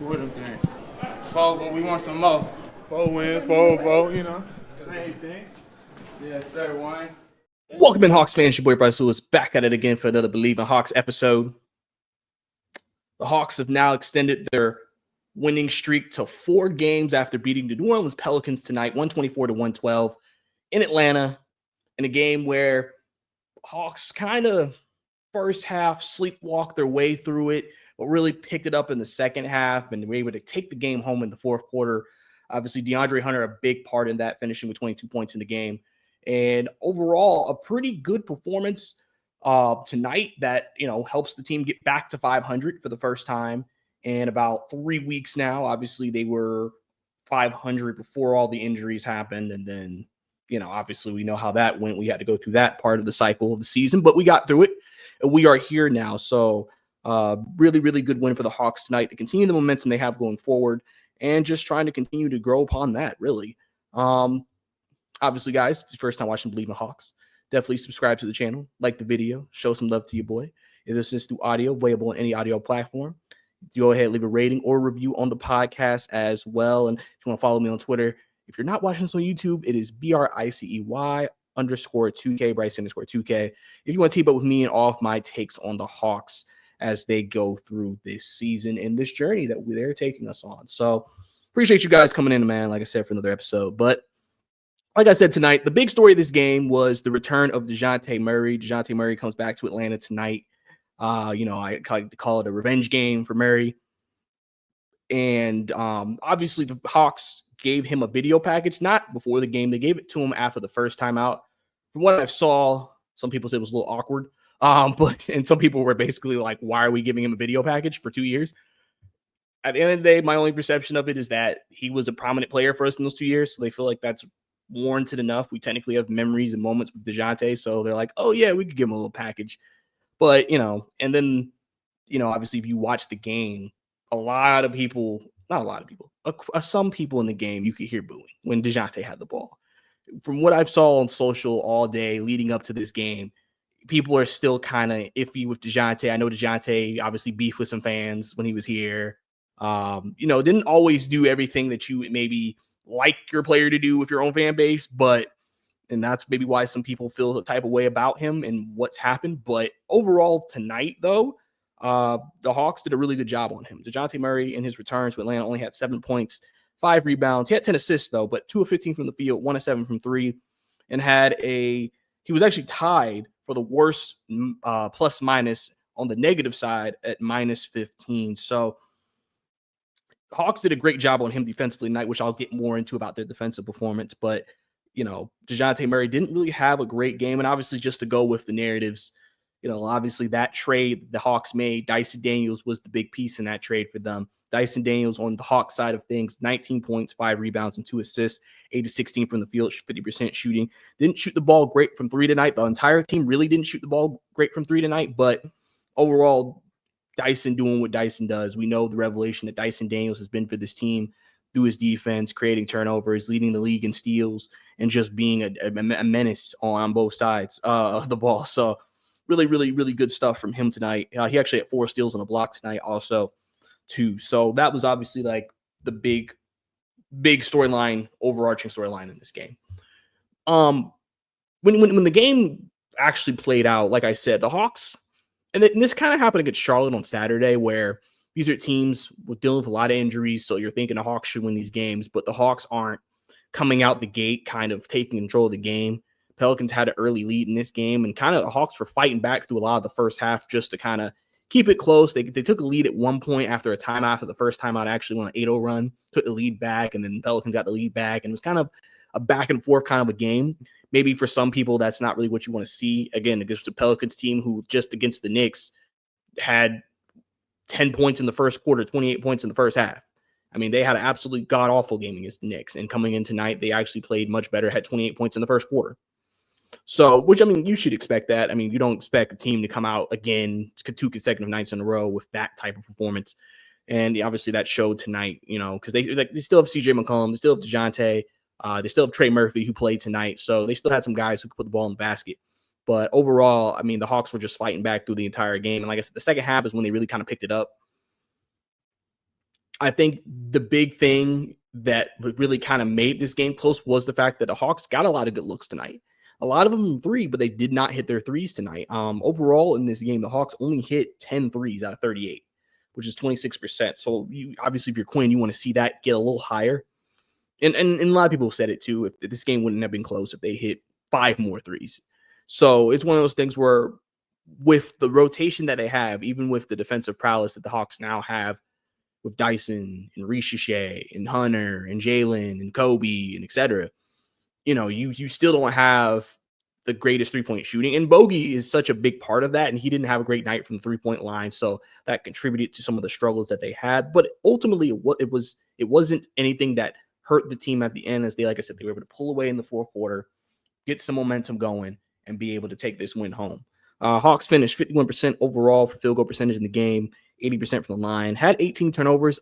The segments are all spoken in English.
What them thing? Four, we want some more. 4 wins, 4, you know. Same thing. Yes, sir, one. Welcome in, Hawks fans. Your boy Bryce Lewis back at it again for another Believe in Hawks episode. The Hawks have now extended their winning streak to 4 games after beating the New Orleans Pelicans tonight, 124-112 in Atlanta, in a game where Hawks kind of first half sleepwalked their way through it, but really picked it up in the second half and were able to take the game home in the fourth quarter. Obviously, DeAndre Hunter, a big part in that, finishing with 22 points in the game. And overall, a pretty good performance tonight that, helps the team get back to 500 for the first time in about 3 weeks now. Obviously, they were 500 before all the injuries happened. And then, obviously we know how that went. We had to go through that part of the cycle of the season, but we got through it and we are here now. So really, really good win for the Hawks tonight to continue the momentum they have going forward and just trying to continue to grow upon that, really. Obviously, guys, if it's your first time watching Believe in Hawks, definitely subscribe to the channel, like the video, show some love to your boy. If this is through audio, available on any audio platform, go ahead, leave a rating or review on the podcast as well. And if you want to follow me on Twitter, if you're not watching this on YouTube, it is BRICEY_2K, Bryce_2K. If you want to team up with me and all of my takes on the Hawks as they go through this season and this journey that they're taking us on. So appreciate you guys coming in, man, like I said, for another episode. But like I said tonight, the big story of this game was the return of Dejounte Murray. Dejounte Murray comes back to Atlanta tonight. I like to call it a revenge game for Murray. And obviously the Hawks gave him a video package, not before the game. They gave it to him after the first time out. From what I saw, some people said it was a little awkward. And some people were basically like, why are we giving him a video package for 2 years? At the end of the day, my only perception of it is that he was a prominent player for us in those 2 years. So they feel like that's warranted enough. We technically have memories and moments with Dejounte. So they're like, oh yeah, we could give him a little package. But, and then, obviously if you watch the game, some people in the game, you could hear booing when Dejounte had the ball. From what I've saw on social all day leading up to this game, people are still kind of iffy with Dejounte. I know Dejounte obviously beefed with some fans when he was here. Didn't always do everything that you would maybe like your player to do with your own fan base, and that's maybe why some people feel the type of way about him and what's happened. But overall tonight, though, the Hawks did a really good job on him. Dejounte Murray in his returns with Atlanta only had 7 points, 5 rebounds. He had 10 assists, though, but 2 of 15 from the field, 1 of 7 from 3, and he was actually tied for the worst plus minus on the negative side at minus 15. So Hawks did a great job on him defensively tonight, which I'll get more into about their defensive performance. But, Dejounte Murray didn't really have a great game. And obviously, just to go with the narratives, obviously that trade the Hawks made, Dyson Daniels was the big piece in that trade for them. Dyson Daniels on the Hawks side of things, 19 points, 5 rebounds, and 2 assists, 8 of 16 from the field, 50% shooting. Didn't shoot the ball great from 3 tonight. The entire team really didn't shoot the ball great from 3 tonight. But overall, Dyson doing what Dyson does. We know the revelation that Dyson Daniels has been for this team through his defense, creating turnovers, leading the league in steals, and just being a menace on both sides of the ball. So really, really, really good stuff from him tonight. He actually had 4 steals on the block tonight also, too. So that was obviously like the big storyline, overarching storyline in this game. When the game actually played out, like I said, the Hawks, and this kind of happened against Charlotte on Saturday, where these are teams with dealing with a lot of injuries. So you're thinking the Hawks should win these games, but the Hawks aren't coming out the gate kind of taking control of the game. Pelicans had an early lead in this game, and kind of the Hawks were fighting back through a lot of the first half just to kind of keep it close. They took a lead at one point after a timeout. After the first timeout, actually went an 8-0 run, took the lead back, and then Pelicans got the lead back, and it was kind of a back and forth kind of a game. Maybe for some people, that's not really what you want to see. Again, against the Pelicans team who just against the Knicks had 10 points in the first quarter, 28 points in the first half. I mean, they had an absolutely god-awful game against the Knicks. And coming in tonight, they actually played much better, had 28 points in the first quarter. So, which, I mean, you should expect that. I mean, you don't expect a team to come out again 2 consecutive nights in a row with that type of performance. And obviously that showed tonight, because they still have CJ McCollum, they still have Dejounte, they still have Trey Murphy who played tonight. So they still had some guys who could put the ball in the basket. But overall, I mean, the Hawks were just fighting back through the entire game. And like I said, the second half is when they really kind of picked it up. I think the big thing that really kind of made this game close was the fact that the Hawks got a lot of good looks tonight. A lot of them from three, but they did not hit their threes tonight. Overall in this game, the Hawks only hit 10 threes out of 38, which is 26%. So you obviously, if you're Quinn, you want to see that get a little higher. And a lot of people have said it too. If this game wouldn't have been close if they hit 5 more threes. So it's one of those things where with the rotation that they have, even with the defensive prowess that the Hawks now have with Dyson and Richeche and Hunter and Jalen and Kobe and et cetera, you still don't have the greatest 3-point shooting. And Bogey is such a big part of that. And he didn't have a great night from the 3-point line. So that contributed to some of the struggles that they had. But ultimately, it wasn't anything that hurt the team at the end, as like I said, they were able to pull away in the fourth quarter, get some momentum going, and be able to take this win home. Hawks finished 51% overall for field goal percentage in the game, 80% from the line, had 18 turnovers.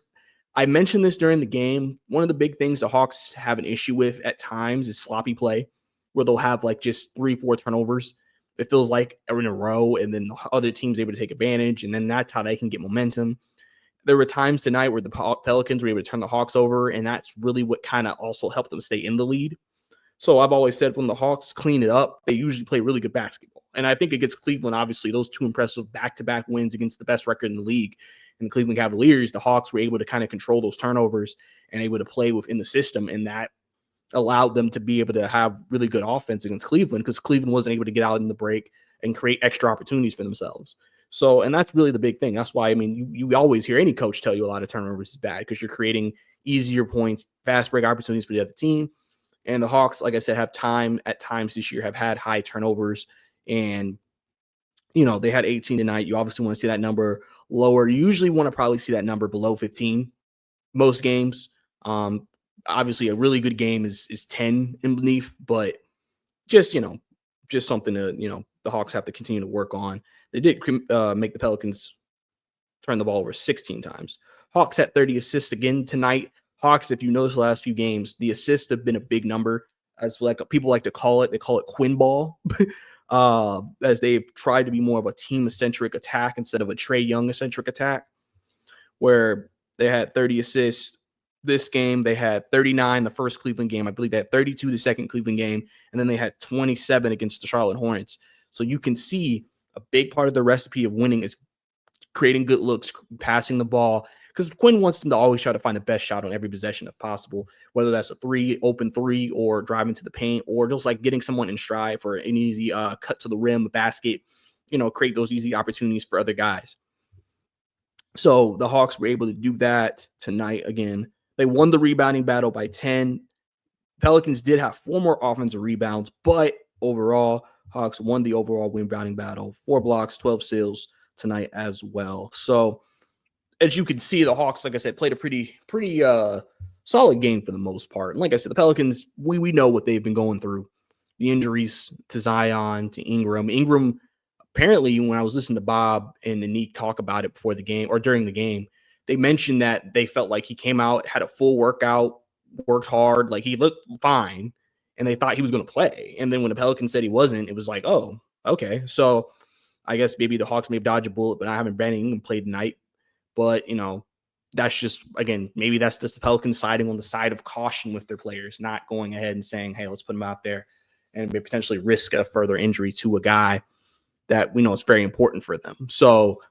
I mentioned this during the game. One of the big things the Hawks have an issue with at times is sloppy play, where they'll have like just 3-4 turnovers. It feels like in a row, and then the other team's able to take advantage, and then that's how they can get momentum. There were times tonight where the Pelicans were able to turn the Hawks over, and that's really what kind of also helped them stay in the lead. So I've always said when the Hawks clean it up, they usually play really good basketball. And I think against Cleveland, obviously, those 2 impressive back-to-back wins against the best record in the league and the Cleveland Cavaliers, the Hawks were able to kind of control those turnovers and able to play within the system, and that allowed them to be able to have really good offense against Cleveland because Cleveland wasn't able to get out in the break and create extra opportunities for themselves. So, and that's really the big thing. That's why, I mean, you always hear any coach tell you a lot of turnovers is bad because you're creating easier points, fast break opportunities for the other team. And the Hawks, like I said, at times this year have had high turnovers, and they had 18 tonight. You obviously want to see that number lower. You usually want to probably see that number below 15 most games. Obviously a really good game is 10 and beneath, but just something to, the Hawks have to continue to work on. They did make the Pelicans turn the ball over 16 times. Hawks had 30 assists again tonight. Hawks, if you notice the last few games, the assists have been a big number, as like people like to call it. They call it Quinnball, as they've tried to be more of a team-centric attack instead of a Trey Young-centric attack, where they had 30 assists this game. They had 39 the first Cleveland game. I believe they had 32 the second Cleveland game, and then they had 27 against the Charlotte Hornets. So you can see a big part of the recipe of winning is creating good looks, passing the ball, because Quinn wants them to always try to find the best shot on every possession if possible, whether that's a open three, or driving to the paint, or just like getting someone in stride for an easy cut to the rim, basket, create those easy opportunities for other guys. So the Hawks were able to do that tonight again. They won the rebounding battle by 10. Pelicans did have 4 more offensive rebounds, but overall, Hawks won the overall rebounding battle. 4 blocks, 12 steals tonight as well. So as you can see, the Hawks, like I said, played a pretty solid game for the most part. And like I said, the Pelicans, we know what they've been going through. The injuries to Zion, to Ingram. Ingram, apparently, when I was listening to Bob and Anik talk about it before the game or during the game, they mentioned that they felt like he came out, had a full workout, worked hard, like he looked fine, and they thought he was going to play. And then when the Pelicans said he wasn't, it was like, oh, okay. So I guess maybe the Hawks may have dodged a bullet, but I haven't been Ingram played tonight. But, that's just, again, maybe that's just the Pelicans siding on the side of caution with their players, not going ahead and saying, hey, let's put them out there and potentially risk a further injury to a guy that we know is very important for them. So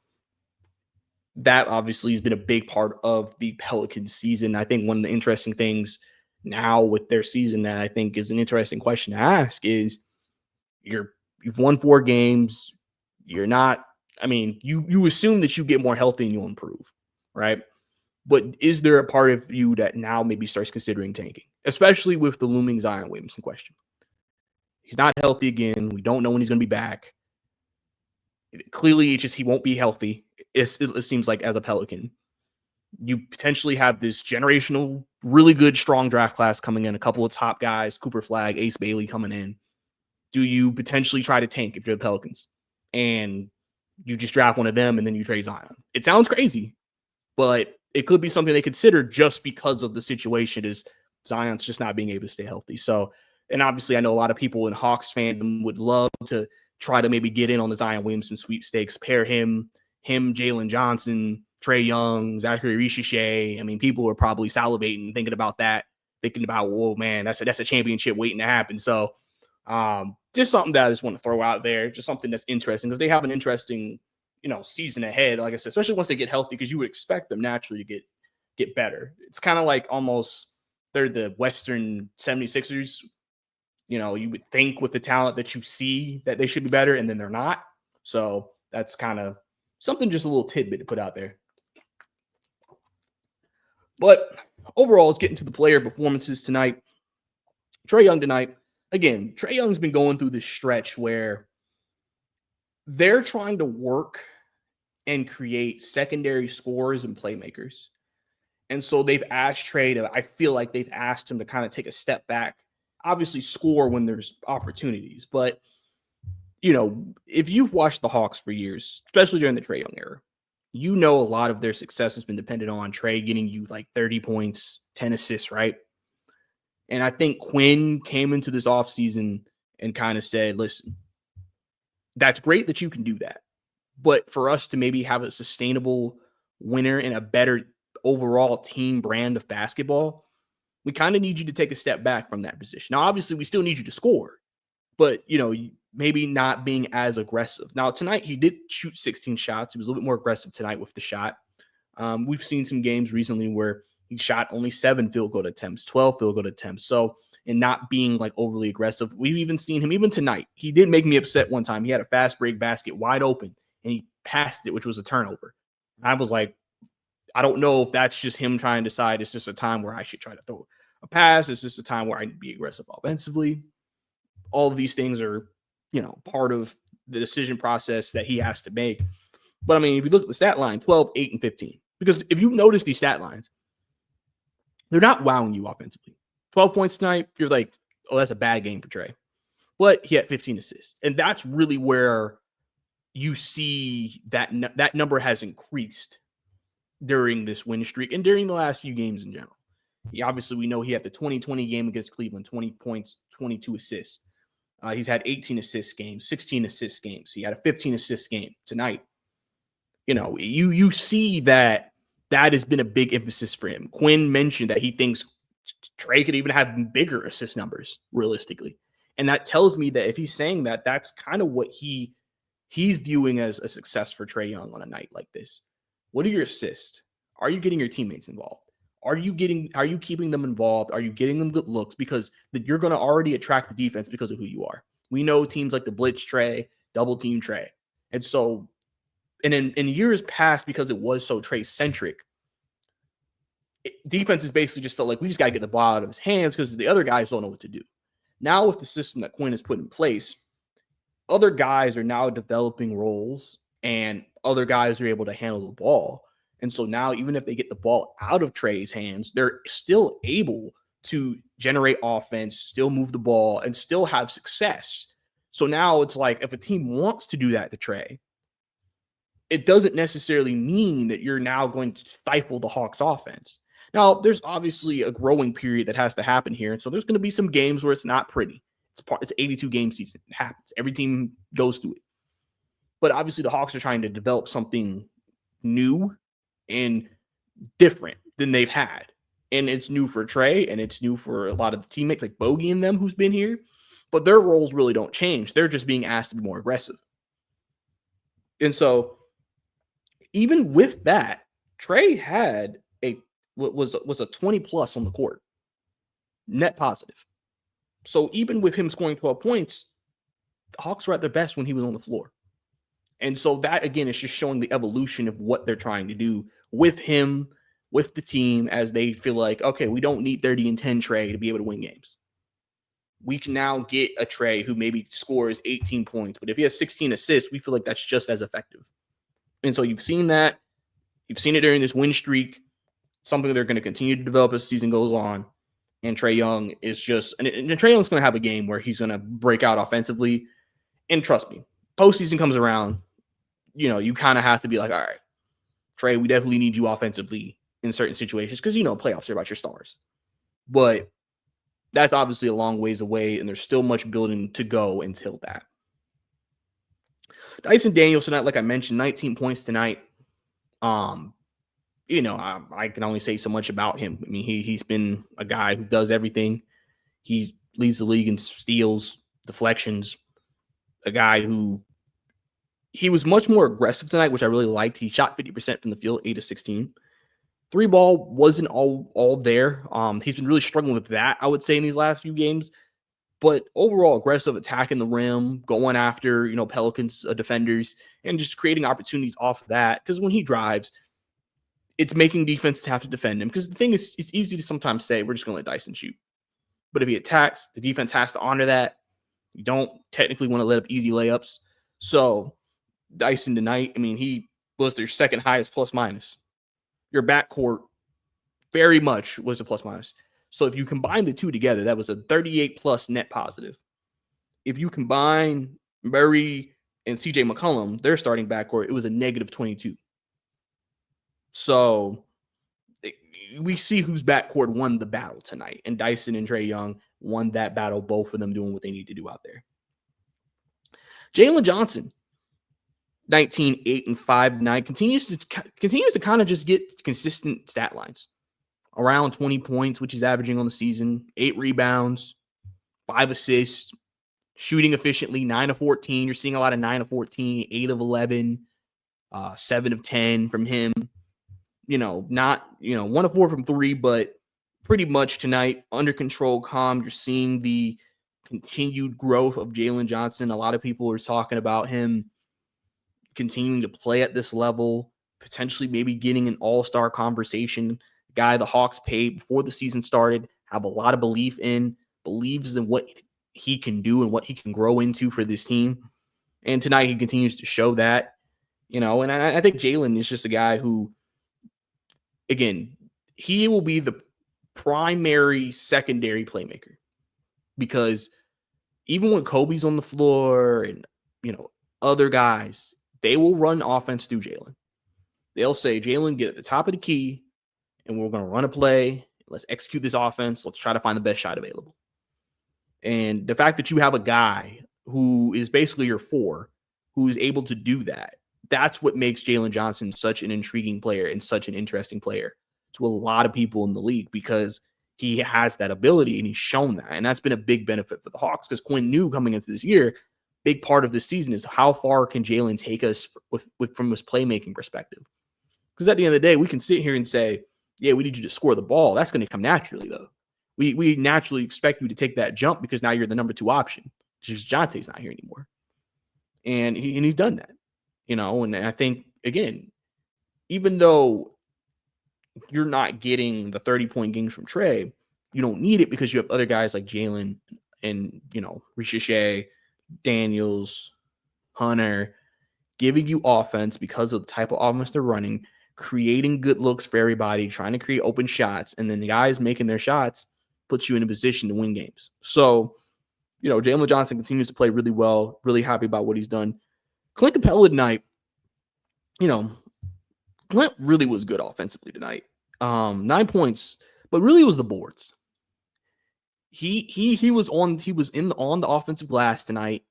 that obviously has been a big part of the Pelicans season. I think one of the interesting things now with their season that I think is an interesting question to ask is you've won 4 games. You're not, you assume that you get more healthy and you'll improve, right? But is there a part of you that now maybe starts considering tanking, especially with the looming Zion Williamson question? He's not healthy again. We don't know when he's going to be back. Clearly, it's just he won't be healthy. It seems like as a Pelican, you potentially have this generational, really good, strong draft class coming in, a couple of top guys, Cooper Flagg, Ace Bailey coming in. Do you potentially try to tank if you're the Pelicans and you just draft one of them and then you trade Zion? It sounds crazy, but it could be something they consider just because of the situation is Zion's just not being able to stay healthy. So, and obviously I know a lot of people in Hawks fandom would love to try to maybe get in on the Zion Williamson sweepstakes, pair him, Jalen Johnson, Trey Young, Zachary Richichet. I mean, people were probably salivating, thinking about that, thinking about, whoa, man, that's a championship waiting to happen. So just something that I just want to throw out there, just something that's interesting because they have an interesting, season ahead, like I said, especially once they get healthy, because you would expect them naturally to get better. It's kind of like almost they're the Western 76ers. You would think with the talent that you see that they should be better, and then they're not. So that's kind of something, just a little tidbit to put out there. But overall, let's get into the player performances tonight. Trey Young tonight. Again, Trey Young's been going through this stretch where they're trying to work and create secondary scorers and playmakers. And so they've asked Trey I feel like they've asked him to kind of take a step back, obviously score when there's opportunities. But, if you've watched the Hawks for years, especially during the Trey Young era, a lot of their success has been dependent on Trey getting you like 30 points, 10 assists, right? And I think Quinn came into this offseason and kind of said, listen, that's great that you can do that. But for us to maybe have a sustainable winner and a better overall team brand of basketball, we kind of need you to take a step back from that position. Now, obviously, we still need you to score, but, maybe not being as aggressive. Now, tonight, he did shoot 16 shots. He was a little bit more aggressive tonight with the shot. We've seen some games recently where he shot only 7 field goal attempts, 12 field goal attempts. So, and not being like overly aggressive. We've even seen him even tonight. He did make me upset one time. He had a fast break basket wide open and he passed it, which was a turnover. I was like, I don't know if that's just him trying to decide it's just a time where I should try to throw a pass. It's just a time where I need to be aggressive offensively. All of these things are, part of the decision process that he has to make. But I mean, if you look at the stat line, 12, 8, and 15, because if you notice these stat lines, they're not wowing you offensively. 12 points tonight, you're like, oh, that's a bad game for Trey. But he had 15 assists. And that's really where you see that that number has increased during this win streak and during the last few games in general. Obviously, we know he had the 2020 game against Cleveland, 20 points, 22 assists. He's had 18 assist games, 16 assist games. He had a 15 assist game tonight. You see that has been a big emphasis for him. Quinn mentioned that he thinks Trey could even have bigger assist numbers realistically. And that tells me that if he's saying that, that's kind of what he's viewing as a success for Trey Young on a night like this. What are your assists? Are you getting your teammates involved? Are you keeping them involved? Are you getting them good looks? Because you're going to already attract the defense because of who you are. We know teams like the blitz Trey, double team Trey. And so, and in years past, because it was so Trey-centric, defenses basically just felt like we just got to get the ball out of his hands because the other guys don't know what to do. Now with the system that Quinn has put in place, other guys are now developing roles and other guys are able to handle the ball. And so now, even if they get the ball out of Trey's hands, they're still able to generate offense, still move the ball, and still have success. So now it's like if a team wants to do that to Trey, it doesn't necessarily mean that you're now going to stifle the Hawks offense. Now, there's obviously a growing period that has to happen here. And so there's going to be some games where it's not pretty. It's 82 game season. It happens. Every team goes through it. But obviously the Hawks are trying to develop something new and different than they've had. And it's new for Trey and it's new for a lot of the teammates like Bogey and them who's been here. But their roles really don't change. They're just being asked to be more aggressive. And so even with that, Trey had was a 20 plus on the court. Net positive. So even with him scoring 12 points, the Hawks were at their best when he was on the floor. And so that, again, is just showing the evolution of what they're trying to do with him, with the team, as they feel like, okay, we don't need 30 and 10 Trey to be able to win games. We can now get a Trey who maybe scores 18 points, but if he has 16 assists, we feel like that's just as effective. And so you've seen that. You've seen it during this win streak, something they're going to continue to develop as the season goes on. And Trey Young is just – and Trey Young's going to have a game where he's going to break out offensively. And trust me, postseason comes around, you kind of have to be like, all right, Trey, we definitely need you offensively in certain situations because, playoffs are about your stars. But that's obviously a long ways away, and there's still much building to go until that. Dyson Daniels tonight, like I mentioned, 19 points tonight. I can only say so much about him. I mean, he's been a guy who does everything. He leads the league in steals, deflections, a guy who he was much more aggressive tonight, which I really liked. He shot 50% from the field, 8 of 16. Three ball wasn't all there. He's been really struggling with that, I would say, in these last few games. But overall, aggressive, attacking the rim, going after, Pelicans defenders, and just creating opportunities off of that. Because when he drives, it's making defense have to defend him. Because the thing is, it's easy to sometimes say, we're just going to let Dyson shoot. But if he attacks, the defense has to honor that. You don't technically want to let up easy layups. So Dyson tonight, he was their second highest plus minus. Your backcourt very much was a plus minus. So if you combine the two together, that was a 38 plus net positive. If you combine Murray and CJ McCollum, their starting backcourt, it was a negative 22. So we see whose backcourt won the battle tonight. And Dyson and Trey Young won that battle, both of them doing what they need to do out there. Jalen Johnson, 19, 8, and 5 tonight, continues to kind of just get consistent stat lines. Around 20 points, which he's averaging on the season, 8 rebounds, 5 assists, shooting efficiently, 9 of 14. You're seeing a lot of 9 of 14, 8 of 11, 7 of 10 from him. Not, 1 of 4 from 3, but pretty much tonight, under control, calm. You're seeing the continued growth of Jalen Johnson. A lot of people are talking about him continuing to play at this level, potentially maybe getting an all-star conversation. Guy the Hawks paid before the season started, have a lot of believes in what he can do and what he can grow into for this team. And tonight he continues to show that, and I think Jalen is just a guy who, again, he will be the primary secondary playmaker, because even when Kobe's on the floor and, other guys, they will run offense through Jalen. They'll say, Jalen, get at the top of the key, and we're going to run a play. Let's execute this offense. Let's try to find the best shot available. And the fact that you have a guy who is basically your 4, who is able to do that, that's what makes Jalen Johnson such an intriguing player and such an interesting player to a lot of people in the league, because he has that ability and he's shown that. And that's been a big benefit for the Hawks, because Quinn knew coming into this year, big part of this season is how far can Jalen take us from his playmaking perspective. Because at the end of the day, we can sit here and say, yeah, we need you to score the ball. That's going to come naturally, though. We naturally expect you to take that jump, because now you're the number 2 option. Just Dejounte's not here anymore. And he's done that. And I think, again, even though you're not getting the 30-point games from Trey, you don't need it, because you have other guys like Jalen and, Ricochet, Daniels, Hunter, giving you offense because of the type of offense they're running, creating good looks for everybody, trying to create open shots, and then the guys making their shots puts you in a position to win games. So, Jalen Johnson continues to play really well, really happy about what he's done. Clint Capella tonight, Clint really was good offensively tonight. 9 points, but really it was the boards. He was on the offensive glass tonight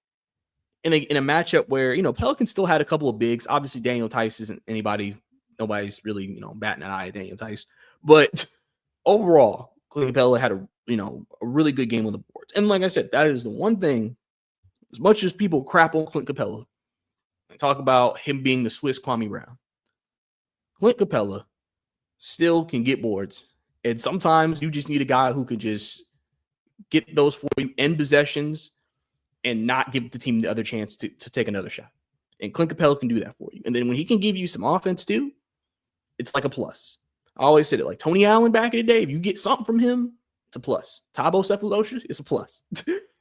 in a matchup where, Pelicans still had a couple of bigs. Obviously, Daniel Tice isn't nobody's really, batting an eye at Daniel Tice. But overall, Clint Capella had a really good game on the boards. And like I said, that is the one thing, as much as people crap on Clint Capella and talk about him being the Swiss Kwame Brown, Clint Capella still can get boards. And sometimes you just need a guy who can just get those for you, end possessions, and not give the team the other chance to take another shot. And Clint Capella can do that for you. And then when he can give you some offense too, it's like a plus. I always said it, like Tony Allen back in the day, if you get something from him, it's a plus. Thabo Sefolosha, it's a plus.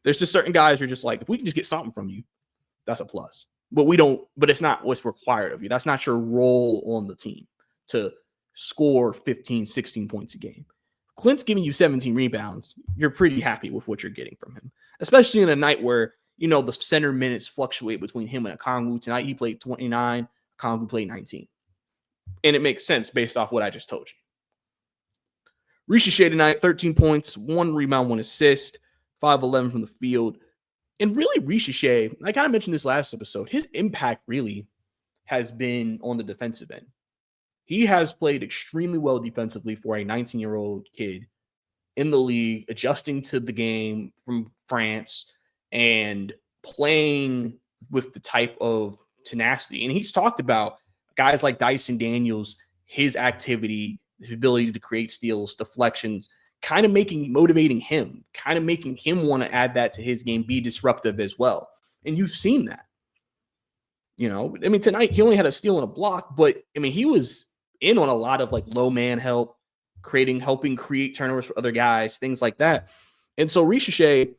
There's just certain guys who are just like, if we can just get something from you, that's a plus. But it's not what's required of you. That's not your role on the team to score 15, 16 points a game. Clint's giving you 17 rebounds. You're pretty happy with what you're getting from him, especially in a night where, the center minutes fluctuate between him and Okongwu. Tonight, he played 29. Okongwu played 19. And it makes sense based off what I just told you. Ricochet tonight, 13 points, 1 rebound, 1 assist, 5-11 from the field. And really, Ricochet, I kind of mentioned this last episode, his impact really has been on the defensive end. He has played extremely well defensively for a 19-year-old kid in the league, adjusting to the game from France and playing with the type of tenacity. And he's talked about guys like Dyson Daniels, his activity, his ability to create steals, deflections, kind of motivating him, kind of making him want to add that to his game, be disruptive as well. And you've seen that. Tonight he only had a steal and a block, but he was in on a lot of like low man help, helping create turnovers for other guys, things like that. And so Ricochet,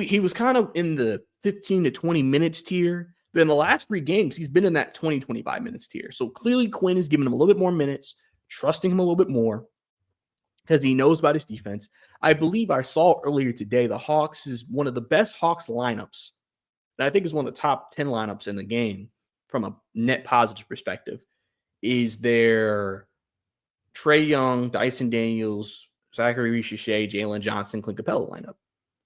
he was kind of in the 15 to 20 minutes tier, but in the last 3 games, he's been in that 20, 25 minutes tier. So clearly Quinn is giving him a little bit more minutes, trusting him a little bit more because he knows about his defense. I believe I saw earlier today, the Hawks is one of the best Hawks lineups. And I think is one of the top 10 lineups in the game from a net positive perspective. Is their Trey Young, Dyson Daniels, Zachary Ricochet, Jalen Johnson, Clint Capella lineup,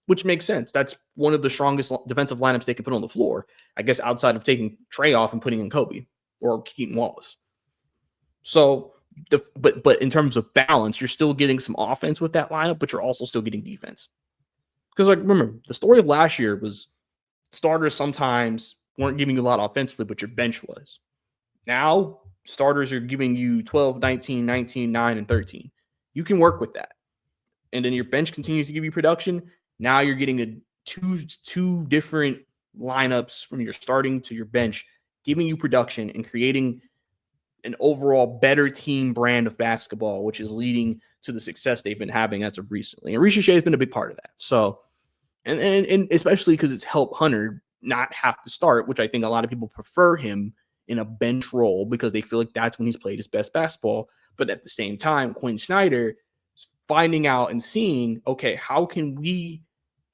which makes sense. That's one of the strongest defensive lineups they can put on the floor, I guess, outside of taking Trey off and putting in Kobe or Keaton Wallace. So, but in terms of balance, you're still getting some offense with that lineup, but you're also still getting defense. Because, remember, the story of last year was starters sometimes weren't giving you a lot offensively, but your bench was. Now, starters are giving you 12, 19, 19, 9, and 13. You can work with that. And then your bench continues to give you production. Now you're getting two different lineups from your starting to your bench, giving you production and creating an overall better team brand of basketball, which is leading to the success they've been having as of recently. And Ricochet has been a big part of that. So, and especially because it's helped Hunter not have to start, which I think a lot of people prefer him in a bench role because they feel like that's when he's played his best basketball. But at the same time, Quinn Snyder is finding out and seeing, okay, how can we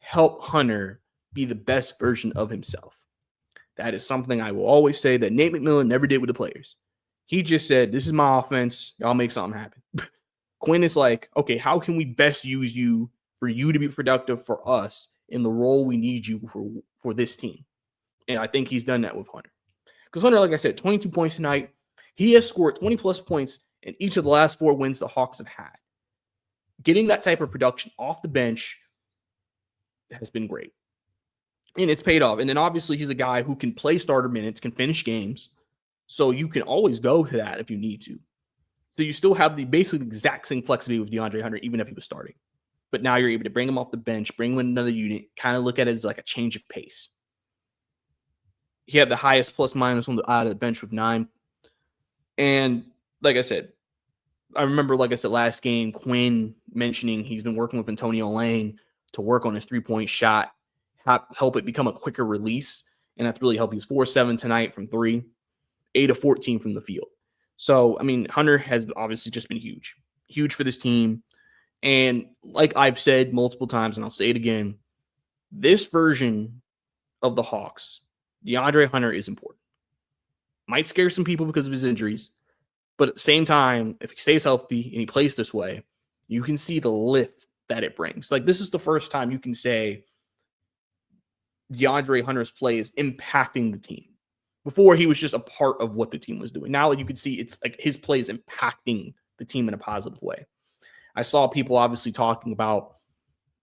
help Hunter be the best version of himself? That is something I will always say that Nate McMillan never did with the players. He just said, this is my offense. Y'all make something happen. Quinn is like, okay, how can we best use you for you to be productive for us in the role we need you for this team? And I think he's done that with Hunter. Because Hunter, like I said, 22 points tonight. He has scored 20-plus points in each of the last 4 wins the Hawks have had. Getting that type of production off the bench has been great. And it's paid off. And then obviously he's a guy who can play starter minutes, can finish games. So you can always go to that if you need to. So you still have the basically exact same flexibility with DeAndre Hunter, even if he was starting. But now you're able to bring him off the bench, bring him in another unit, kind of look at it as like a change of pace. He had the highest plus minus on the out of the bench with 9. And like I said, I remember, like I said, last game, Quinn mentioning he's been working with Antonio Lang to work on his 3-point shot, help it become a quicker release. And that's really helped. He was 4-7 tonight from 3, 8-14 from the field. So, Hunter has obviously just been huge for this team. And like I've said multiple times, and I'll say it again, this version of the Hawks, DeAndre Hunter, is important. Might scare some people because of his injuries, but at the same time, if he stays healthy and he plays this way, you can see the lift that it brings. Like, this is the first time you can say DeAndre Hunter's play is impacting the team. Before, he was just a part of what the team was doing. Now you can see it's like his play is impacting the team in a positive way. I saw people obviously talking about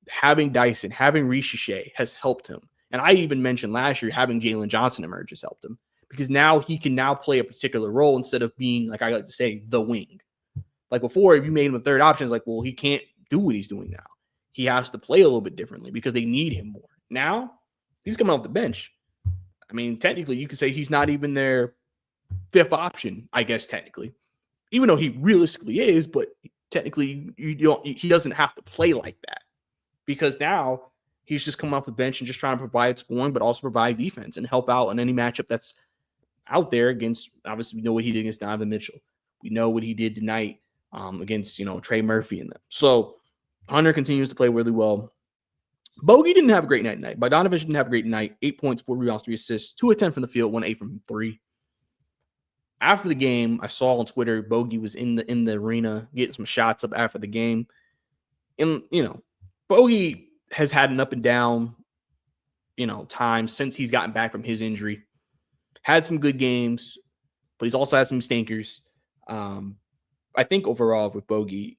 having Dyson, having Ricochet has helped him. And I even mentioned last year having Jalen Johnson emerge has helped him because now he can now play a particular role instead of being, like I like to say, the wing. Like before, if you made him a third option, it's like, well, he can't do what he's doing now. He has to play a little bit differently because they need him more. Now, he's coming off the bench. Technically, you could say he's not even their 5th option, I guess, technically. Even though he realistically is, but technically, he doesn't have to play like that because now he's just coming off the bench and just trying to provide scoring, but also provide defense and help out in any matchup that's out there against, obviously, we know what he did against Donovan Mitchell. We know what he did tonight against, Trey Murphy and them. So Hunter continues to play really well. Bogey didn't have a great night tonight. Bogdanovic didn't have a great night. 8 points, 4 rebounds, 3 assists, 2 of 10 from the field, 1 8 from 3. After the game, I saw on Twitter, Bogey was in the arena getting some shots up after the game. And, Bogey has had an up and down, time since he's gotten back from his injury. Had some good games, but he's also had some stinkers. I think overall with Bogey,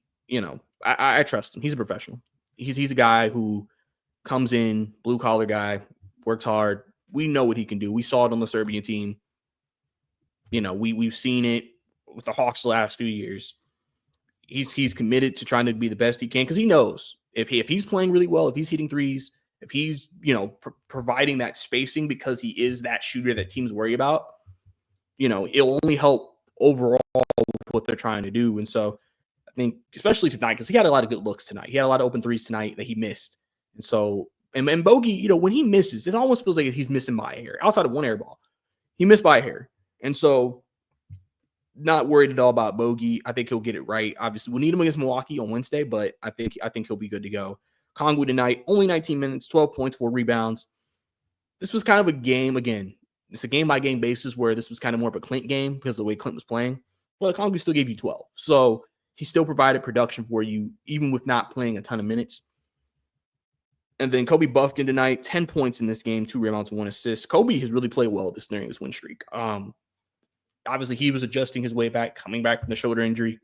I trust him. He's a professional. He's a guy who comes in, blue collar guy, works hard. We know what he can do. We saw it on the Serbian team. We've seen it with the Hawks the last few years. He's committed to trying to be the best he can because he knows if he's playing really well, if he's hitting threes, if he's providing that spacing because he is that shooter that teams worry about, it'll only help overall with what they're trying to do. And so I think especially tonight, because he had a lot of good looks tonight. He had a lot of open threes tonight that he missed. And so and Bogey, when he misses, it almost feels like he's missing by a hair. Outside of one air ball, he missed by a hair. And so not worried at all about Bogey. I think he'll get it right. Obviously, we'll need him against Milwaukee on Wednesday, but I think he'll be good to go. Congu tonight, only 19 minutes, 12 points, 4 rebounds. This was kind of a game, again, it's a game-by-game basis where this was kind of more of a Clint game because of the way Clint was playing. But Congu still gave you 12. So he still provided production for you, even with not playing a ton of minutes. And then Kobe Buffkin tonight, 10 points in this game, 2 rebounds, 1 assist. Kobe has really played well during this win streak. Obviously, he was adjusting his way back, coming back from the shoulder injury.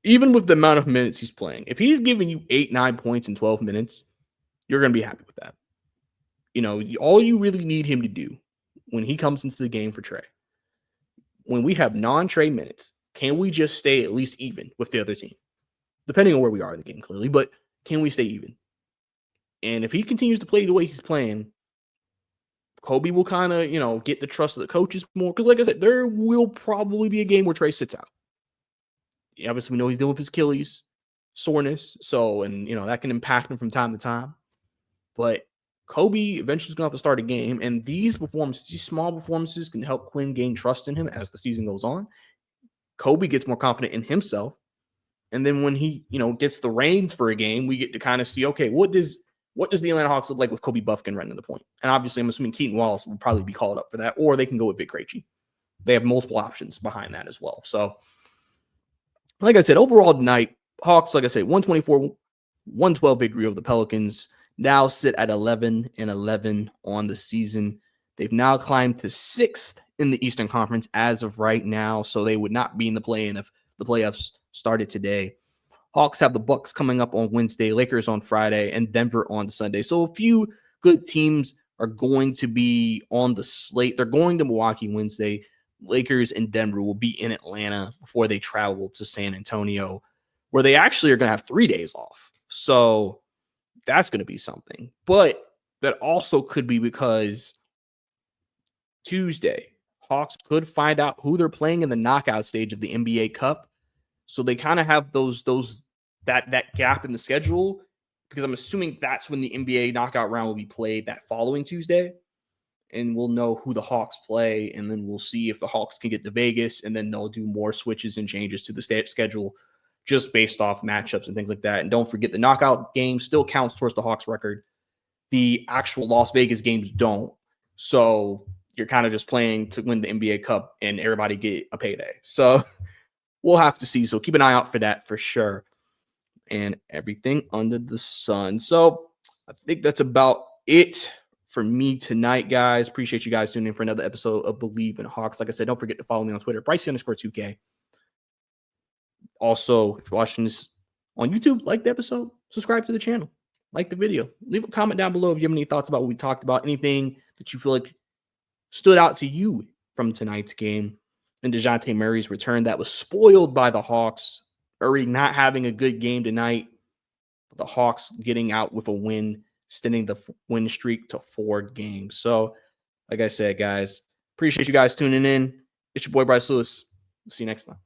Even with the amount of minutes he's playing, if he's giving you 8, 9 points in 12 minutes, you're going to be happy with that. All you really need him to do when he comes into the game for Trey, when we have non-Trey minutes, can we just stay at least even with the other team? Depending on where we are in the game, clearly, but can we stay even? And if he continues to play the way he's playing, Kobe will kind of, get the trust of the coaches more. Because like I said, there will probably be a game where Trey sits out. Obviously, we know he's dealing with his Achilles soreness. So, and, that can impact him from time to time. But Kobe eventually is going to have to start a game. And these performances, these small performances can help Quinn gain trust in him as the season goes on. Kobe gets more confident in himself. And then when he, gets the reins for a game, we get to kind of see, okay, what does the Atlanta Hawks look like with Kobe Buffkin running the point? And obviously, I'm assuming Keaton Wallace will probably be called up for that, or they can go with Vic Krejci. They have multiple options behind that as well. So, like I said, overall tonight, Hawks, like I said, 124-112 victory over the Pelicans. Now sit at 11-11 on the season. They've now climbed to 6th in the Eastern Conference as of right now, so they would not be in the play-in if the playoffs started today. Hawks have the Bucks coming up on Wednesday, Lakers on Friday, and Denver on Sunday. So a few good teams are going to be on the slate. They're going to Milwaukee Wednesday. Lakers and Denver will be in Atlanta before they travel to San Antonio, where they actually are going to have 3 days off. So that's going to be something. But that also could be because Tuesday, Hawks could find out who they're playing in the knockout stage of the NBA Cup. So they kind of have that gap in the schedule, because I'm assuming that's when the NBA knockout round will be played that following Tuesday. And we'll know who the Hawks play, and then we'll see if the Hawks can get to Vegas, and then they'll do more switches and changes to the schedule just based off matchups and things like that. And don't forget, the knockout game still counts towards the Hawks record. The actual Las Vegas games don't. So you're kind of just playing to win the NBA Cup and everybody get a payday. So we'll have to see. So keep an eye out for that for sure. And everything under the sun. So I think that's about it for me tonight, guys. Appreciate you guys tuning in for another episode of Believe in Hawks. Like I said, don't forget to follow me on Twitter, Bryce_2K. Also, if you're watching this on YouTube, like the episode, subscribe to the channel, like the video. Leave a comment down below if you have any thoughts about what we talked about, anything that you feel like stood out to you from tonight's game. And Dejounte Murray's return that was spoiled by the Hawks. Murray not having a good game tonight. The Hawks getting out with a win, extending the win streak to 4 games. So, like I said, guys, appreciate you guys tuning in. It's your boy, Bryce Lewis. See you next time.